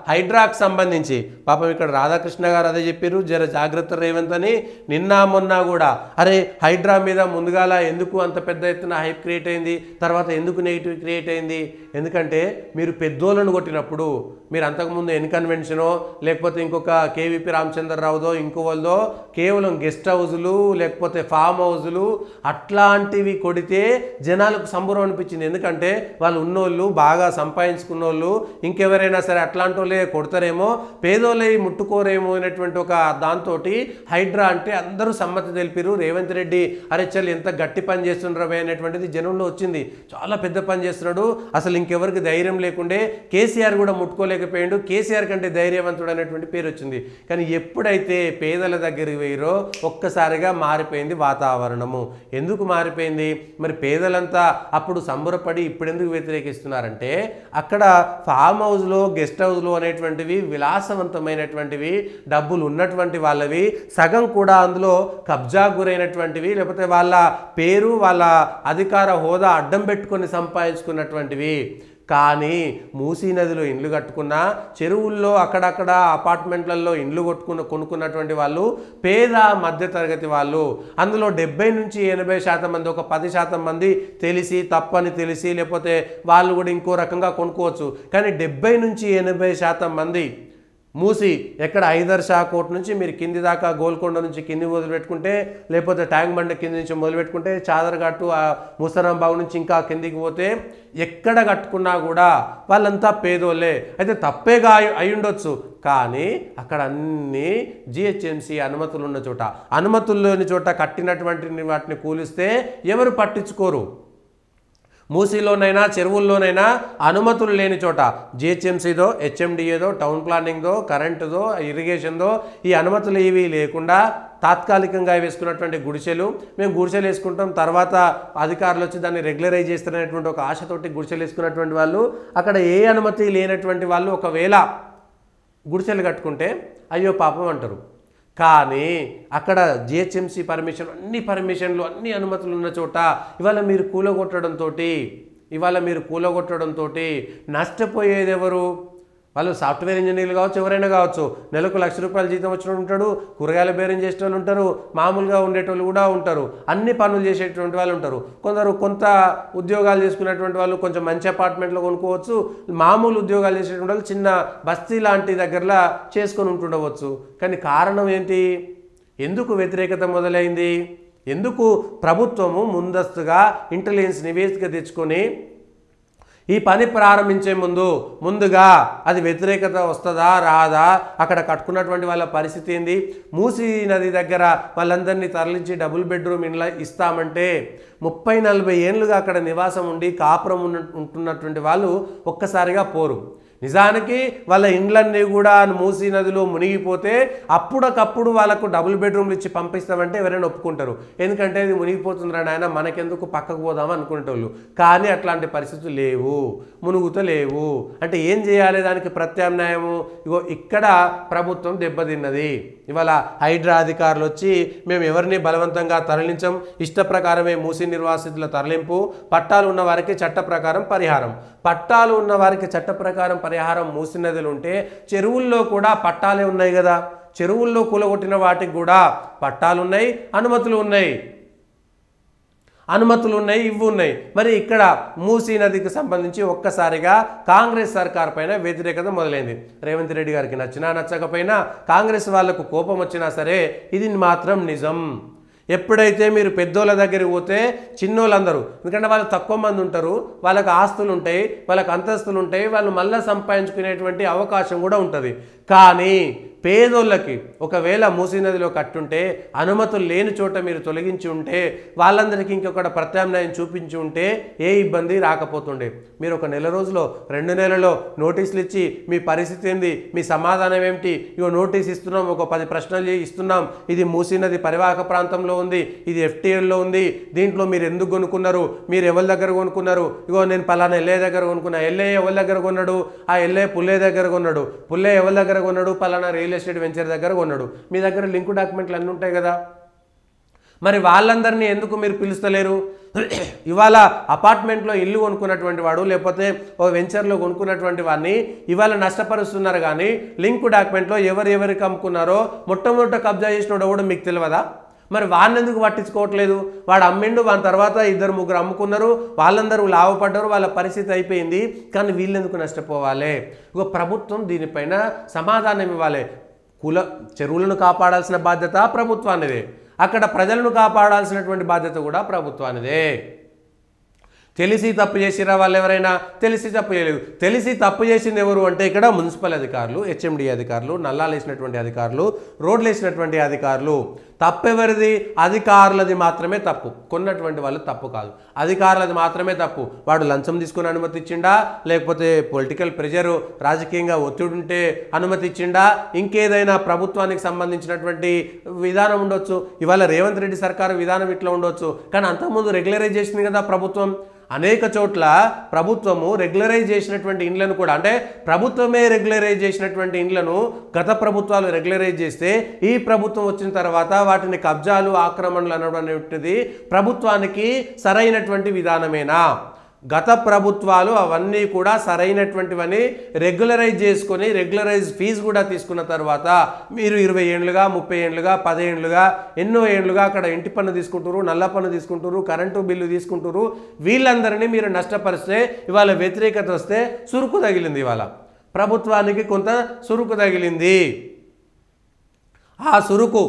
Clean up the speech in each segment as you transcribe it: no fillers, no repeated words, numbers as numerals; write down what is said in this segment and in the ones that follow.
హైడ్రాకు సంబంధించి పాపం ఇక్కడ రాధాకృష్ణ గారు అదే చెప్పారు, జర జాగ్రత్త రేవంత్ అని. నిన్న మొన్న కూడా అరే హైడ్రా మీద ముందుగాల ఎందుకు అంత పెద్ద ఎత్తున హైప్ క్రియేట్ అయింది, తర్వాత ఎందుకు నెగిటివ్ క్రియేట్ అయింది? ఎందుకంటే మీరు పెద్దోళ్ళను కొట్టినప్పుడు, మీరు అంతకుముందు ఎన్కన్వెన్షనో లేకపోతే ఇంకొక కేవీపీ రామచంద్రరావుదో ఇంకోవల్దో కేవలం గెస్ట్ హౌజులు లేకపోతే ఫామ్ హౌజులు అట్లాంటివి కొడితే జనాలకు సంబరం అనిపించింది. ఎందుకంటే వాళ్ళు ఉన్నోళ్ళు బాగా సంపాదించుకున్న వాళ్ళు ఇంకెవరైనా సరే అట్లాంటి వాళ్ళే కొడతారేమో, పేదోళ్ళే ముట్టుకోరేమో అనేటువంటి ఒక దాంతో హైడ్రా అంటే అందరూ సమ్మతి తెలిపారు. రేవంత్ రెడ్డి అరే చల్ ఎంత గట్టి పని చేస్తుండ్రవే అనేటువంటిది జనంలో వచ్చింది. చాలా పెద్ద పని చేస్తున్నాడు, అసలు ఇంకెవరికి ధైర్యం లేకుండే, కేసీఆర్ కూడా ముట్టుకోలేకపోయాడు, కేసీఆర్ కంటే ధైర్యవంతుడు అనేటువంటి పేరు వచ్చింది. కానీ ఎప్పుడైతే పేదల దగ్గరికి పోయిరో ఒక్కసారిగా మారిపోయింది వాతావరణము. ఎందుకు మారిపోయింది? మరి పేదలంతా అప్పుడు సంబరపడి ఇప్పుడు ఎందుకు వ్యతిరేకిస్తున్నారంటే అక్కడ ఫామ్ హౌస్లో గెస్ట్ హౌస్లో అనేటువంటివి విలాసవంతమైనటువంటివి, డబ్బులు ఉన్నటువంటి వాళ్ళవి, సగం కూడా అందులో కబ్జా గురైనటువంటివి, లేకపోతే వాళ్ళ పేరు వాళ్ళ అధికార హోదా అడ్డం పెట్టుకొని సంపాదించుకున్నటువంటివి. కానీ మూసీ నదిలో ఇండ్లు కట్టుకున్న, చెరువుల్లో అక్కడక్కడ అపార్ట్మెంట్లలో ఇండ్లు కొనుక్కున్నటువంటి వాళ్ళు పేద మధ్యతరగతి వాళ్ళు. అందులో 70 నుంచి 80% మంది, ఒక 10% మంది తెలిసి తప్పని తెలిసి లేకపోతే వాళ్ళు కూడా ఇంకో రకంగా కొనుక్కోవచ్చు. కానీ 70 నుంచి 80% మంది మూసి ఎక్కడ ఐదర్ షా కోట్ నుంచి మీరు కింది దాకా గోల్కొండ నుంచి కింది మొదలు పెట్టుకుంటే, లేకపోతే ట్యాంక్ బండ కింది నుంచి మొదలు పెట్టుకుంటే, చాదరగట్టు ముసరాంబాగు నుంచి ఇంకా కిందికి పోతే ఎక్కడ కట్టుకున్నా కూడా వాళ్ళంతా పేదోళ్ళే. అయితే తప్పేగా అయి ఉండొచ్చు, కానీ అక్కడ అన్ని జిహెచ్ఎంసీ అనుమతులు ఉన్న చోట, అనుమతులు లేని చోట కట్టినటువంటి వాటిని కూలిస్తే ఎవరు పట్టించుకోరు. మూసీలోనైనా చెరువుల్లోనైనా అనుమతులు లేని చోట జిహెచ్ఎంసీదో హెచ్ఎండిఏదో టౌన్ ప్లానింగ్దో కరెంటుదో ఇరిగేషన్దో ఈ అనుమతులు ఏవి లేకుండా తాత్కాలికంగా వేసుకున్నటువంటి గుడిసెలు, మేము గుడిసెలు వేసుకుంటాం తర్వాత అధికారులు వచ్చి దాన్ని రెగ్యులరైజ్ చేస్తున్నటువంటి ఒక ఆశతోటి గుడిసెలు వేసుకున్నటువంటి వాళ్ళు, అక్కడ ఏ అనుమతి లేనటువంటి వాళ్ళు ఒకవేళ గుడిసెలు కట్టుకుంటే అయ్యో పాపం అంటారు. కానీ అక్కడ జిహెచ్ఎంసీ పర్మిషన్, అన్ని పర్మిషన్లు అన్ని అనుమతులు ఉన్న చోట ఇవాళ మీరు కూలగొట్టడంతో నష్టపోయేది ఎవరు? వాళ్ళు సాఫ్ట్వేర్ ఇంజనీర్లు కావచ్చు, ఎవరైనా కావచ్చు. నెలకు ₹1,00,000 జీతం వచ్చిన ఉంటాడు, కూరగాయల బేరం చేసే వాళ్ళు ఉంటారు, మామూలుగా ఉండేటోళ్ళు కూడా ఉంటారు, అన్ని పనులు చేసేటువంటి వాళ్ళు ఉంటారు. కొంత ఉద్యోగాలు చేసుకునేటువంటి వాళ్ళు కొంచెం మంచి అపార్ట్మెంట్లో కొనుక్కోవచ్చు, మామూలు ఉద్యోగాలు చేసేటువంటి వాళ్ళు చిన్న బస్తీ లాంటి దగ్గరలా చేసుకొని ఉంటుండవచ్చు. కానీ కారణం ఏంటి? ఎందుకు వ్యతిరేకత మొదలైంది? ఎందుకు ప్రభుత్వము ముందస్తుగా ఇంటెలిజెన్స్ నివేదిక తెచ్చుకొని ఈ పని ప్రారంభించే ముందుగా అది వ్యతిరేకత వస్తుందా రాదా, అక్కడ కట్టుకున్నటువంటి వాళ్ళ పరిస్థితి ఏంది, మూసీ నది దగ్గర వాళ్ళందరినీ తరలించి డబుల్ బెడ్రూమ్ ఇండ్ల ఇస్తామంటే 30-40 ఏళ్ళుగా అక్కడ నివాసం ఉండి కాపురం ఉంటున్నటువంటి వాళ్ళు ఒక్కసారిగా పోరు. నిజానికి వాళ్ళ ఇండ్లన్నీ కూడా మూసీ నదిలో మునిగిపోతే అప్పుడకప్పుడు వాళ్ళకు డబుల్ బెడ్రూమ్లు ఇచ్చి పంపిస్తామంటే ఎవరైనా ఒప్పుకుంటారు. ఎందుకంటే ఇది మునిగిపోతుందిరా నాయన మనకెందుకు పక్కకు పోదామని అనుకునేటోళ్ళు. కానీ అట్లాంటి పరిస్థితులు లేవు, మునుగుతలేవు. అంటే ఏం చేయాలి? దానికి ప్రత్యామ్నాయము ఇగో ఇక్కడ ప్రభుత్వం దెబ్బతిన్నది. ఇవాళ హైడ్రా అధికారులు వచ్చి మేము ఎవరిని బలవంతంగా తరలించం, ఇష్ట ప్రకారమే మూసీ నిర్వాసితుల తరలింపు, పట్టాలు ఉన్న వారికి చట్ట ప్రకారం పరిహారం. పట్టాలు ఉన్న వారికి చట్ట ప్రకారం పరిహారం మూసీ నదులు ఉంటే చెరువుల్లో కూడా పట్టాలే ఉన్నాయి కదా, చెరువుల్లో కూలగొట్టిన వాటికి కూడా పట్టాలు ఉన్నాయి, అనుమతులు ఉన్నాయి, ఇవి ఉన్నాయి. మరి ఇక్కడ మూసీ నదికి సంబంధించి ఒక్కసారిగా కాంగ్రెస్ సర్కార్ పైన వ్యతిరేకత మొదలైంది. రేవంత్ రెడ్డి గారికి నచ్చినా నచ్చకపోయినా, కాంగ్రెస్ వాళ్లకు కోపం వచ్చినా సరే ఇది మాత్రం నిజం. ఎప్పుడైతే మీరు పెద్దోళ్ళ దగ్గరికి పోతే చిన్నోళ్ళందరూ, ఎందుకంటే వాళ్ళు తక్కువ మంది ఉంటారు, వాళ్ళకి ఆస్తులు ఉంటాయి, వాళ్ళకి అంతస్తులు ఉంటాయి, వాళ్ళు మళ్ళీ సంపాదించుకునేటువంటి అవకాశం కూడా ఉంటుంది. కానీ పేదోళ్ళకి ఒకవేళ మూసీ నదిలో కట్టుంటే అనుమతులు లేని చోట మీరు తొలగించి ఉంటే వాళ్ళందరికీ ఇంకొక ప్రత్యామ్నాయం చూపించి ఉంటే ఏ ఇబ్బంది రాకపోతుండే. మీరు ఒక నెల రోజులో 2 నెలల్లో నోటీసులు ఇచ్చి మీ పరిస్థితి ఏంది, మీ సమాధానం ఏమిటి, ఇగో నోటీస్ ఇస్తున్నాం, ఒక 10 ప్రశ్నలు ఇస్తున్నాం, ఇది మూసీ నది పరివాహక ప్రాంతంలో ఉంది, ఇది FTLలో ఉంది, దీంట్లో మీరు ఎందుకు కొనుక్కున్నారు, మీరు ఎవరి దగ్గర కొనుక్కున్నారు, ఇగో నేను పలానా ఎల్ఏ దగ్గర కొనుక్కున్నా, ఎల్ఏ ఎవరి దగ్గర కొన్నాడు, ఆ ఎల్ఏ పుల్లే దగ్గర కొన్నాడు, పుల్లే ఎవరి దగ్గర కొన్నాడు, పలానా రియల్ ఎస్టేట్ వెంచర్ దగ్గర కొన్నాడు. మీ దగ్గర లింక్ డాక్యుమెంట్లు అన్నీ ఉంటాయి కదా. మరి వాళ్ళందరినీ ఎందుకు మీరు పిలుస్తలేరు? ఇవాళ అపార్ట్మెంట్లో ఇల్లు కొనుక్కున్నటువంటి వాడు లేకపోతే ఓ వెంచర్లో కొనుక్కున్నటువంటి వాడిని ఇవాళ నష్టపరుస్తున్నారు. కానీ లింక్ డాక్యుమెంట్లో ఎవరెవరికి అమ్ముకున్నారో మొట్టమొదట కబ్జా చేసినోడు కూడా మీకు తెలియదా? మరి వాడిని ఎందుకు పట్టించుకోవట్లేదు? వాడు అమ్మిండు, వాని తర్వాత 2-3 అమ్ముకున్నారు, వాళ్ళందరూ లాభపడ్డారు, వాళ్ళ పరిస్థితి అయిపోయింది. కానీ వీళ్ళెందుకు నష్టపోవాలి? ఇక ప్రభుత్వం దీనిపైన సమాధానం ఇవ్వాలి. చెరువులను కాపాడాల్సిన బాధ్యత ప్రభుత్వానిదే, అక్కడ ప్రజలను కాపాడాల్సినటువంటి బాధ్యత కూడా ప్రభుత్వానిదే. తెలిసి తప్పు చేసిరా వాళ్ళు ఎవరైనా? తెలిసి తప్పు చేయలేదు. తెలిసి తప్పు చేసింది ఎవరు అంటే ఇక్కడ మున్సిపల్ అధికారులు, హెచ్ఎండి అధికారులు, నల్లాలు వేసినటువంటి అధికారులు, రోడ్లు వేసినటువంటి అధికారులు. తప్పెవరిది? అధికారులది మాత్రమే తప్పు, కొన్నటువంటి వాళ్ళు తప్పు కాదు. అధికారులది మాత్రమే తప్పు. వాడు లంచం తీసుకుని అనుమతి ఇచ్చిండా, లేకపోతే పొలిటికల్ ప్రెషర్, రాజకీయంగా ఒత్తిడి ఉంటే అనుమతి ఇచ్చిండా, ఇంకేదైనా ప్రభుత్వానికి సంబంధించినటువంటి విధానం ఉండొచ్చు. ఇవాళ రేవంత్ రెడ్డి సర్కారు విధానం ఇట్లా ఉండొచ్చు, కానీ అంతకుముందు రెగ్యులరైజ్ చేసింది కదా ప్రభుత్వం. అనేక చోట్ల ప్రభుత్వము రెగ్యులరైజ్ చేసినటువంటి ఇండ్లను కూడా, అంటే ప్రభుత్వమే రెగ్యులరైజ్ చేసినటువంటి ఇండ్లను గత ప్రభుత్వాలు రెగ్యులరైజ్ చేస్తే ఈ ప్రభుత్వం వచ్చిన తర్వాత వాటిని కబ్జాలు, ఆక్రమణలు అనడం అనేటిది ప్రభుత్వానికి సరైనటువంటి విధానమేనా? గత ప్రభుత్వాలు అవన్నీ కూడా సరైనటువంటివని రెగ్యులరైజ్ చేసుకొని రెగ్యులరైజ్ ఫీజు కూడా తీసుకున్న తర్వాత మీరు 20 ఏళ్ళుగా, 30 ఏళ్ళుగా, 10 ఏళ్ళుగా, ఎన్నో ఏళ్ళుగా అక్కడ ఇంటి పన్ను తీసుకుంటారు, నల్ల పన్ను తీసుకుంటారు, కరెంటు బిల్లు తీసుకుంటారు. వీళ్ళందరినీ మీరు నష్టపరిస్తే ఇవాళ వ్యతిరేకత వస్తే సురుకు తగిలింది. ఇవాళ ప్రభుత్వానికి కొంత సురుకు తగిలింది. ఆ సురుకు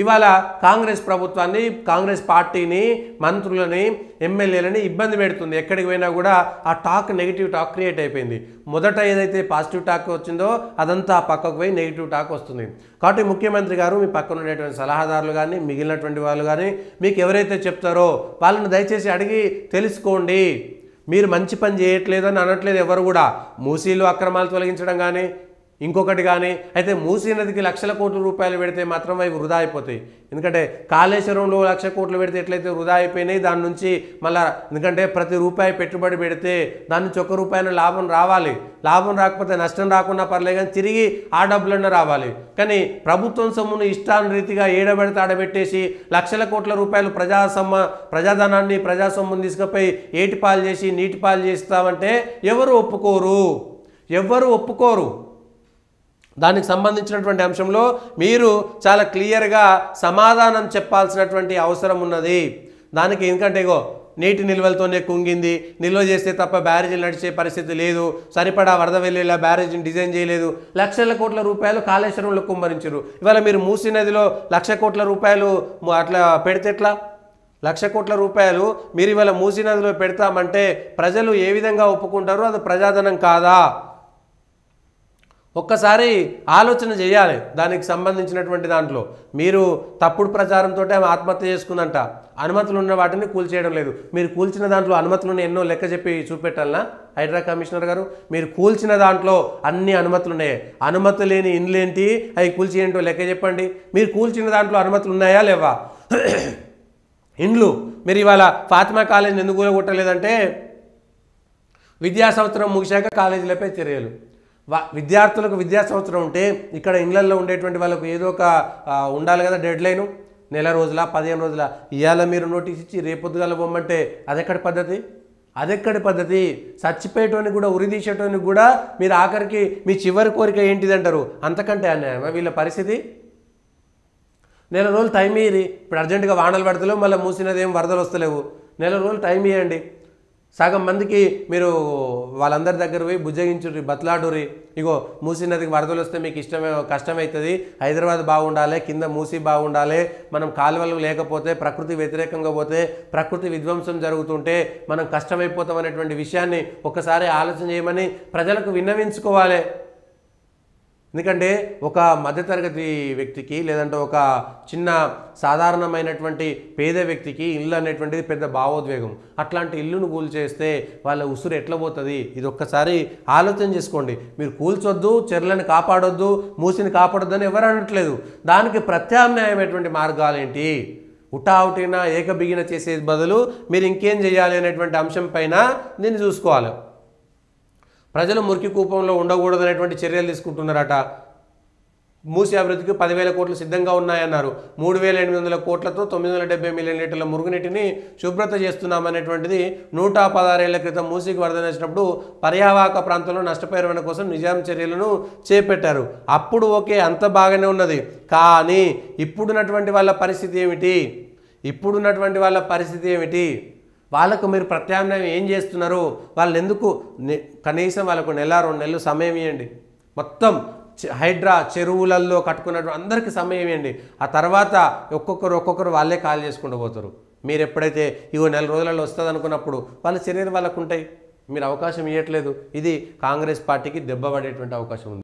ఇవాళ కాంగ్రెస్ ప్రభుత్వాన్ని, కాంగ్రెస్ పార్టీని, మంత్రులని, ఎమ్మెల్యేలని ఇబ్బంది పెడుతుంది. ఎక్కడికి పోయినా కూడా ఆ టాక్, నెగిటివ్ టాక్ క్రియేట్ అయిపోయింది. మొదట ఏదైతే పాజిటివ్ టాక్ వచ్చిందో అదంతా పక్కకు పోయి నెగిటివ్ టాక్ వస్తుంది. కాబట్టి ముఖ్యమంత్రి గారు, మీ పక్కన ఉండేటువంటి సలహాదారులు కానీ, మిగిలినటువంటి వాళ్ళు కానీ, మీకు ఎవరైతే చెప్తారో వాళ్ళని దయచేసి అడిగి తెలుసుకోండి. మీరు మంచి పని చేయట్లేదని అనట్లేదు ఎవరు కూడా. మూసీలు అక్రమాలు తొలగించడం కానీ, ఇంకొకటి కానీ, అయితే మూసీ నదికి లక్షల కోట్ల రూపాయలు పెడితే మాత్రం అవి వృధా అయిపోతాయి. ఎందుకంటే కాళేశ్వరంలో 1,00,000 కోట్లు పెడితే ఎట్లయితే వృధా అయిపోయినాయి, దాని నుంచి మళ్ళీ, ఎందుకంటే ప్రతి రూపాయి పెట్టుబడి పెడితే దాని నుంచి ₹1 లాభం రావాలి. లాభం రాకపోతే నష్టం రాకుండా పర్లేదు, కానీ తిరిగి ఆ డబ్బులన్నా రావాలి. కానీ ప్రభుత్వం సొమ్మును ఇష్టానురీతిగా ఏడబెడితే ఆడబెట్టేసి లక్షల కోట్ల రూపాయలు ప్రజాధనాన్ని, ప్రజా సొమ్మును తీసుకుపోయి ఏటిపాలు చేసి నీటిపాలు చేస్తామంటే ఎవరు ఒప్పుకోరు. దానికి సంబంధించినటువంటి అంశంలో మీరు చాలా క్లియర్గా సమాధానం చెప్పాల్సినటువంటి అవసరం ఉన్నది. దానికి ఎందుకంటే నీటి నిల్వలతోనే కుంగింది, నిల్వ చేస్తే తప్ప బ్యారేజీలు నడిచే పరిస్థితి లేదు, సరిపడా వరద వెళ్ళేలా బ్యారేజీని డిజైన్ చేయలేదు, లక్షల కోట్ల రూపాయలు కాళేశ్వరంలో కుమ్మరించారు. ఇవాళ మీరు మూసీ నదిలో 1,00,000 కోట్ల రూపాయలు అట్లా పెడితే ఎట్లా? 1,00,000 కోట్ల రూపాయలు మీరు ఇవాళ మూసీ నదిలో పెడతామంటే ప్రజలు ఏ విధంగా ఒప్పుకుంటారు? అది ప్రజాధనం కాదా? ఒక్కసారి ఆలోచన చేయాలి. దానికి సంబంధించినటువంటి దాంట్లో మీరు తప్పుడు ప్రచారంతో ఆమె ఆత్మహత్య చేసుకుందంట, అనుమతులు ఉన్న వాటిని కూల్చేయడం లేదు. మీరు కూల్చిన దాంట్లో అనుమతులను ఎన్నో లెక్క చెప్పి చూపెట్టాలనా హైడ్రా కమిషనర్ గారు? మీరు కూల్చిన దాంట్లో అన్ని అనుమతులు ఉన్నాయి. అనుమతి లేని ఇండ్లేంటి, అవి కూల్చి ఏంటో లెక్క చెప్పండి. మీరు కూల్చిన దాంట్లో అనుమతులు ఉన్నాయా లేవా? ఇండ్లు మీరు ఇవాళ ఫాతిమా కాలేజీని ఎందుకు కూలగొట్టలేదంటే విద్యా సంవత్సరం ముగిశాక కాలేజీలపై చర్యలు. విద్యార్థులకు విద్యా సంవత్సరం ఉంటే ఇక్కడ ఇళ్లల్లో ఉండేటువంటి వాళ్ళకు ఏదో ఒక ఉండాలి కదా డెడ్ లైను, నెల రోజుల 15 రోజుల. ఇవాళ మీరు నోటీస్ ఇచ్చి రేపొద్దుగాల పొమ్మంటే అదెక్కడి పద్ధతి? చచ్చిపోయేటోని కూడా, ఉరిదీసేటోని కూడా మీరు ఆఖరికి మీ చివరి కోరిక ఏంటిదంటారు? అంతకంటే అన్యాయమా వీళ్ళ పరిస్థితి? నెల రోజులు టైం ఇయ్యి. ఇప్పుడు అర్జెంటుగా వానలు పడతలేవు, మళ్ళీ మూసినదేం వరదలు వస్తలేవు. నెల రోజులు టైం ఇవ్వండి. సగం మందికి మీరు వాళ్ళందరి దగ్గర పోయి బుజ్జగించుర్రి, బతలాడుర్రి. ఇగో మూసీ నదికి వరదలు వస్తే మీకు కష్టమవుతుంది, హైదరాబాద్ బాగుండాలి, కింద మూసీ బాగుండాలి, మనం కాలువలు లేకపోతే, ప్రకృతి వ్యతిరేకంగా పోతే, ప్రకృతి విధ్వంసం జరుగుతుంటే మనం కష్టమైపోతాం అనేటువంటి విషయాన్ని ఒక్కసారి ఆలోచన చేయమని ప్రజలకు విన్నవించుకోవాలి. ఎందుకంటే ఒక మధ్యతరగతి వ్యక్తికి, లేదంటే ఒక చిన్న సాధారణమైనటువంటి పేద వ్యక్తికి ఇల్లు అనేటువంటిది పెద్ద భావోద్వేగం. అట్లాంటి ఇల్లును కూల్చేస్తే వాళ్ళ ఉసురు ఎట్లా పోతుంది? ఇది ఒక్కసారి ఆలోచన చేసుకోండి. మీరు కూల్చొద్దు, చెర్లను కాపాడొద్దు, మూసిని కాపాడొద్దు అని ఎవరు అనట్లేదు. దానికి ప్రత్యామ్నాయమైనటువంటి మార్గాలు ఏంటి? ఉటావుటిన ఏకబిగిన చేసే బదులు మీరు ఇంకేం చేయాలి అనేటువంటి అంశం పైన దీన్ని చూసుకోవాలి. ప్రజలు మురికి కూపంలో ఉండకూడదనేటువంటి చర్యలు తీసుకుంటున్నారట. మూసి అభివృద్ధికి 10,000 కోట్లు సిద్ధంగా ఉన్నాయన్నారు. 3,800 కోట్లతో 970 మిలియన్ లీటర్ల మురుగునీటిని శుభ్రత చేస్తున్నామనేటువంటిది 116 ఏళ్ల క్రితం మూసికి వరద వచ్చినప్పుడు పర్యావాహక ప్రాంతంలో నష్టపరిహారం కోసం నిజాం చర్యలను చేపట్టారు. అప్పుడు ఓకే, అంత బాగానే ఉన్నది. కానీ ఇప్పుడున్నటువంటి వాళ్ళ పరిస్థితి ఏమిటి? వాళ్ళకు మీరు ప్రత్యామ్నాయం ఏం చేస్తున్నారు? వాళ్ళు ఎందుకు కనీసం వాళ్ళకు నెల 2 నెలలు సమయం ఇవ్వండి. మొత్తం హైడ్రా చెరువులలో కట్టుకున్నట్టు అందరికీ సమయం ఇవ్వండి. ఆ తర్వాత ఒక్కొక్కరు వాళ్ళే కాల్ చేసుకుంటూ పోతారు. మీరు ఎప్పుడైతే ఇగో 4 రోజులలో వస్తుంది అనుకున్నప్పుడు వాళ్ళ చర్యలు వాళ్ళకు ఉంటాయి. మీరు అవకాశం ఇవ్వట్లేదు. ఇది కాంగ్రెస్ పార్టీకి దెబ్బ పడేటువంటి అవకాశం ఉంది.